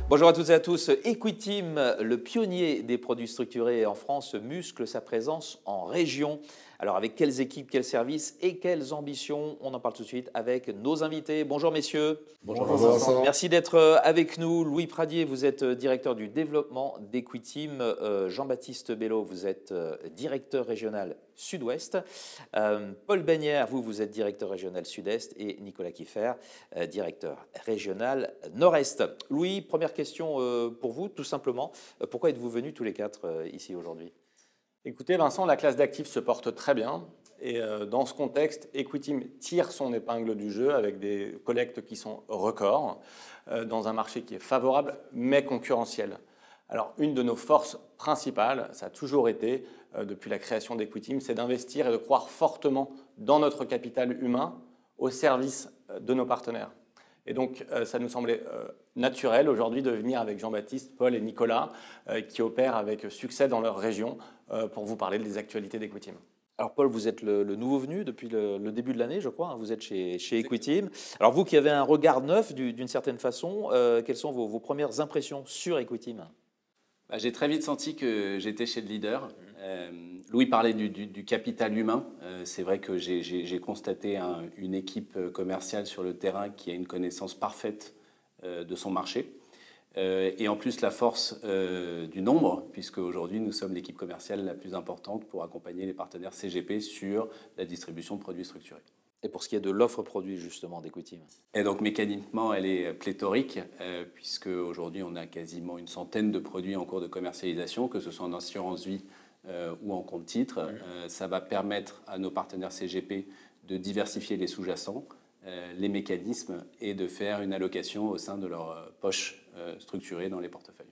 Bonjour à toutes et à tous. Equiteam, le pionnier des produits structurés en France, muscle sa présence en région. Alors avec quelles équipes, quels services et quelles ambitions? On en parle tout de suite avec nos invités. Bonjour messieurs. Bonjour Vincent. Merci d'être avec nous. Louis Pradier, vous êtes directeur du développement d'Equiteam. Jean-Baptiste Bello, vous êtes directeur régional Sud-Ouest. Paul Baignère, vous êtes directeur régional Sud-Est. Et Nicolas Kieffer, directeur régional Nord-Est. Louis, première question pour vous, tout simplement. Pourquoi êtes-vous venus tous les quatre ici aujourd'hui? Écoutez Vincent, la classe d'actifs se porte très bien et dans ce contexte, Equiteam tire son épingle du jeu avec des collectes qui sont records dans un marché qui est favorable mais concurrentiel. Alors une de nos forces principales, ça a toujours été depuis la création d'Equiteam, c'est d'investir et de croire fortement dans notre capital humain au service de nos partenaires. Et donc, ça nous semblait naturel aujourd'hui de venir avec Jean-Baptiste, Paul et Nicolas, qui opèrent avec succès dans leur région, pour vous parler des actualités d'Equiteam. Alors Paul, vous êtes le nouveau venu depuis le début de l'année, je crois. Vous êtes chez Equiteam. Alors vous qui avez un regard neuf d'une certaine façon, quelles sont vos premières impressions sur Equiteam? J'ai très vite senti que j'étais chez le leader. Louis parlait du capital humain. C'est vrai que j'ai constaté une équipe commerciale sur le terrain qui a une connaissance parfaite de son marché. Et en plus, la force du nombre, puisque aujourd'hui, nous sommes l'équipe commerciale la plus importante pour accompagner les partenaires CGP sur la distribution de produits structurés. Et pour ce qui est de l'offre produit justement d'Equiteam? Et donc mécaniquement, elle est pléthorique, puisque aujourd'hui, on a quasiment une centaine de produits en cours de commercialisation, que ce soit en assurance vie ou en compte titre. Ça va permettre à nos partenaires CGP de diversifier les sous-jacents, les mécanismes et de faire une allocation au sein de leur poche structurée dans les portefeuilles.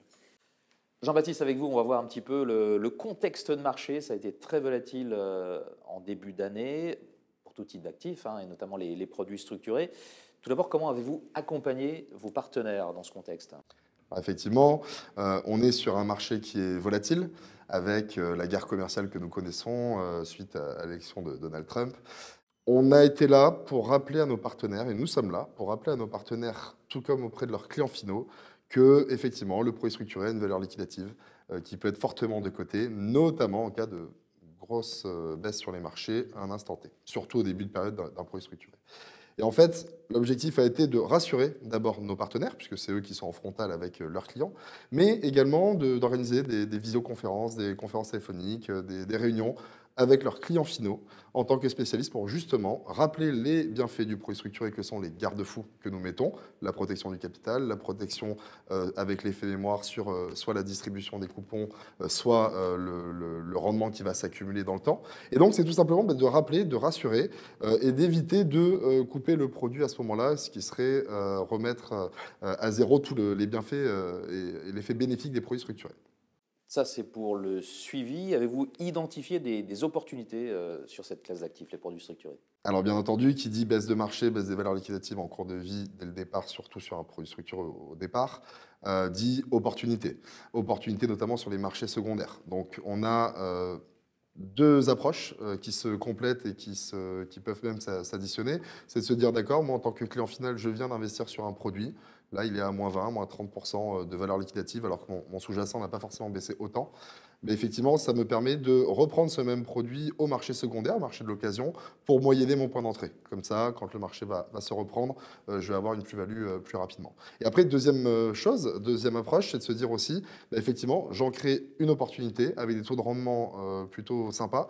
Jean-Baptiste, avec vous, on va voir un petit peu le contexte de marché. Ça a été très volatile en début d'année, tout type d'actifs, et notamment les produits structurés. Tout d'abord, comment avez-vous accompagné vos partenaires dans ce contexte? Effectivement, on est sur un marché qui est volatile, avec la guerre commerciale que nous connaissons suite à l'élection de Donald Trump. On a été là pour rappeler à nos partenaires, et nous sommes là pour rappeler à nos partenaires, tout comme auprès de leurs clients finaux, que effectivement, le produit structuré a une valeur liquidative qui peut être fortement décotée, notamment en cas de grosse baisse sur les marchés à un instant T, surtout au début de période d'un produit structuré. Et en fait, l'objectif a été de rassurer d'abord nos partenaires, puisque c'est eux qui sont en frontal avec leurs clients, mais également d'organiser des visioconférences, des conférences téléphoniques, des réunions avec leurs clients finaux en tant que spécialistes pour justement rappeler les bienfaits du produit structuré que sont les garde-fous que nous mettons, la protection du capital, la protection avec l'effet mémoire sur soit la distribution des coupons, soit le rendement qui va s'accumuler dans le temps. Et donc c'est tout simplement de rappeler, de rassurer et d'éviter de couper le produit à ce moment-là, ce qui serait remettre à zéro tous les bienfaits et l'effet bénéfique des produits structurés. Ça, c'est pour le suivi. Avez-vous identifié des opportunités sur cette classe d'actifs, les produits structurés? Alors bien entendu, qui dit baisse de marché, baisse des valeurs liquidatives en cours de vie dès le départ, surtout sur un produit structuré au départ, dit opportunité. Opportunité notamment sur les marchés secondaires. Donc on a deux approches qui se complètent et qui peuvent même s'additionner. C'est de se dire, d'accord, moi en tant que client final, je viens d'investir sur un produit. Là, il est à moins 20, moins 30% de valeur liquidative, alors que mon sous-jacent n'a pas forcément baissé autant. Mais effectivement, ça me permet de reprendre ce même produit au marché secondaire, marché de l'occasion, pour moyenner mon point d'entrée. Comme ça, quand le marché va se reprendre, je vais avoir une plus-value plus rapidement. Et après, deuxième approche, c'est de se dire aussi, effectivement, j'en crée une opportunité avec des taux de rendement plutôt sympas,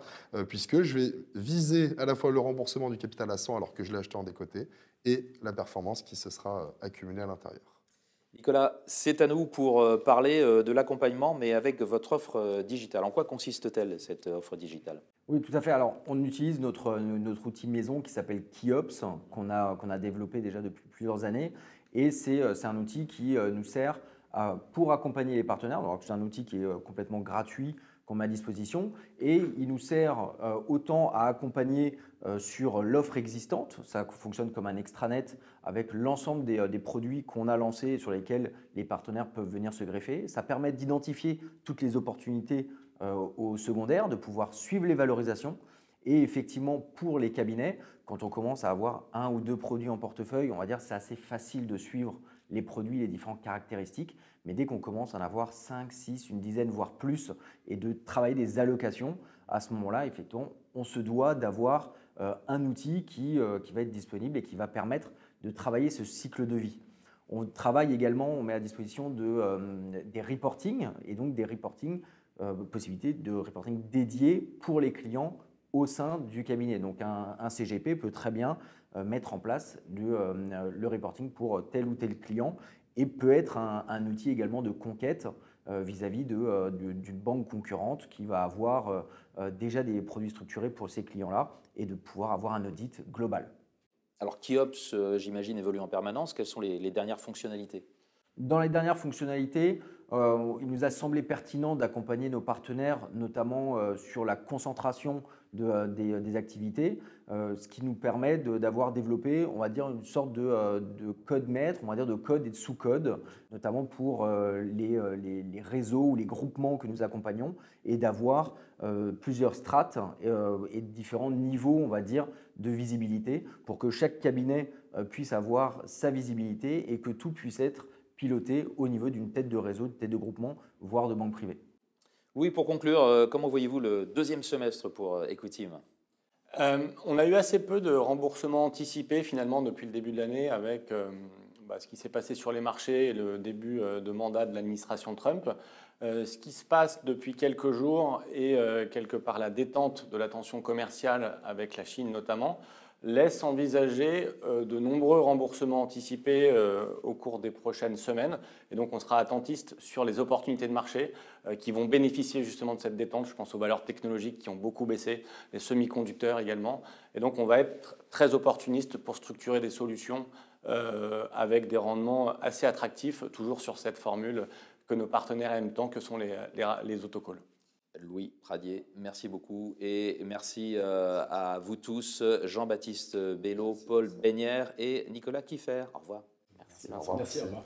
puisque je vais viser à la fois le remboursement du capital à 100 alors que je l'ai acheté en décoté, et la performance qui se sera accumulée à l'intérieur. Nicolas, c'est à nous pour parler de l'accompagnement, mais avec votre offre digitale. En quoi consiste-t-elle, cette offre digitale? Oui, tout à fait. Alors, on utilise notre outil maison qui s'appelle Kiops, qu'on a développé déjà depuis plusieurs années. Et c'est un outil qui nous sert pour accompagner les partenaires. Alors, c'est un outil qui est complètement gratuit, qu'on met à disposition. Et il nous sert autant à accompagner sur l'offre existante. Ça fonctionne comme un extranet avec l'ensemble des produits qu'on a lancés et sur lesquels les partenaires peuvent venir se greffer. Ça permet d'identifier toutes les opportunités au secondaire, de pouvoir suivre les valorisations Et effectivement, pour les cabinets, quand on commence à avoir 1 ou 2 produits en portefeuille, on va dire que c'est assez facile de suivre les produits, les différentes caractéristiques. Mais dès qu'on commence à en avoir 5, 6, une dizaine, voire plus, et de travailler des allocations, à ce moment-là, effectivement, on se doit d'avoir un outil qui va être disponible et qui va permettre de travailler ce cycle de vie. On travaille également, on met à disposition des reporting, et donc des reporting, possibilités de reporting dédiés pour les clients au sein du cabinet. Donc un CGP peut très bien mettre en place le reporting pour tel ou tel client et peut être un outil également de conquête vis-à-vis d'une banque concurrente qui va avoir déjà des produits structurés pour ces clients-là et de pouvoir avoir un audit global. Alors, Kiops, j'imagine, évolue en permanence. Quelles sont les dernières fonctionnalités? Dans les dernières fonctionnalités, il nous a semblé pertinent d'accompagner nos partenaires, notamment sur la concentration des activités, ce qui nous permet d'avoir développé, on va dire, une sorte de code maître, on va dire de code et de sous-code, notamment pour les réseaux ou les groupements que nous accompagnons, et d'avoir plusieurs strates et différents niveaux, on va dire, de visibilité pour que chaque cabinet puisse avoir sa visibilité et que tout puisse être piloté au niveau d'une tête de réseau, de tête de groupement, voire de banque privée. Oui, pour conclure, comment voyez-vous le deuxième semestre pour Equitim? On a eu assez peu de remboursements anticipés finalement depuis le début de l'année avec ce qui s'est passé sur les marchés et le début de mandat de l'administration Trump. Ce qui se passe depuis quelques jours et quelque part la détente de la tension commerciale avec la Chine notamment, laisse envisager de nombreux remboursements anticipés au cours des prochaines semaines. Et donc, on sera attentiste sur les opportunités de marché qui vont bénéficier justement de cette détente. Je pense aux valeurs technologiques qui ont beaucoup baissé, les semi-conducteurs également. Et donc, on va être très opportuniste pour structurer des solutions avec des rendements assez attractifs, toujours sur cette formule que nos partenaires aiment tant, que sont les autocalls. Louis Pradier, merci beaucoup et merci à vous tous, Jean-Baptiste Bello, Paul Beignères et Nicolas Kieffer. Au revoir. Merci. Au revoir. Merci, au revoir.